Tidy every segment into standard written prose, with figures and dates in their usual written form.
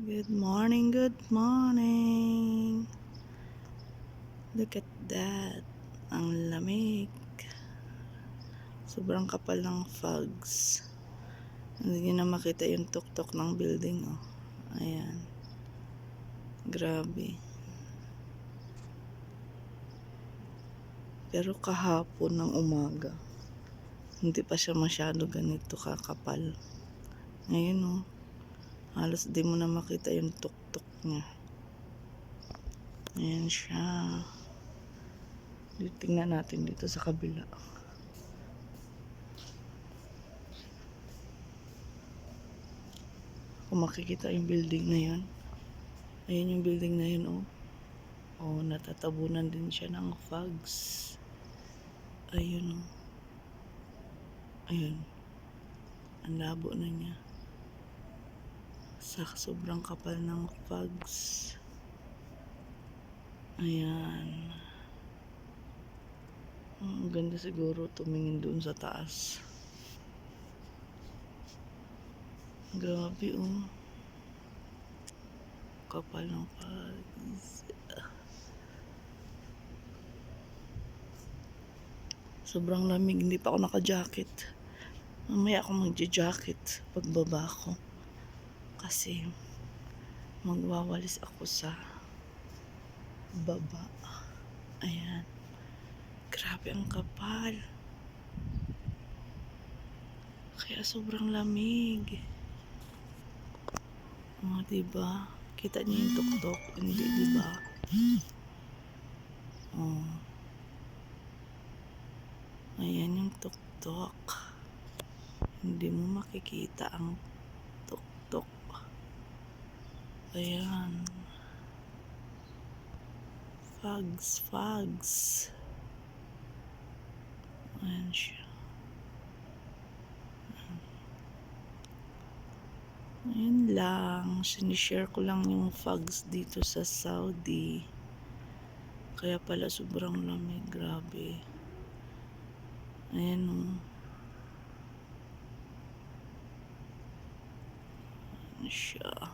Good morning, good morning. Look at that. Ang lamig. Sobrang kapal ng fogs. Hindi nyo na makita yung tuktok ng building, oh. Ayan. Grabe. Pero kahapon ng umaga, hindi pa siya masyado ganito kakapal. Ngayon, oh. Halos di mo na makita yung tuktok niya. Ayan siya. Tingnan natin dito sa kabila. Kung makikita yung building na yun. Ayan yung building na yun, oh. Oh, natatabunan din siya ng fogs. Ayun, oh. Ayun. Ang labo na niya. Sa sobrang kapal ng fogs. Ayan. Ang ganda siguro tumingin doon sa taas. Grabe, oh. Kapal ng fogs. Sobrang lamig, hindi pa ako naka-jacket. Mamaya ako magja-jacket pagbaba ko. Kasi magwawalis ako sa baba. Ayan. Grabe ang kapal. Kaya sobrang lamig. Oh, diba? Kita niyo yung tuktok? Hindi, diba? Oh. Ayan yung tuktok. Hindi mo makikita ang tuktok. Ayan. Fogs, fogs. Ayan siya. Ayan lang. Sinishare ko lang yung fogs dito sa Saudi. Kaya pala sobrang lamig. Grabe. Ayan, oh. Ayan siya.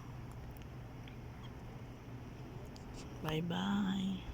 Bye-bye.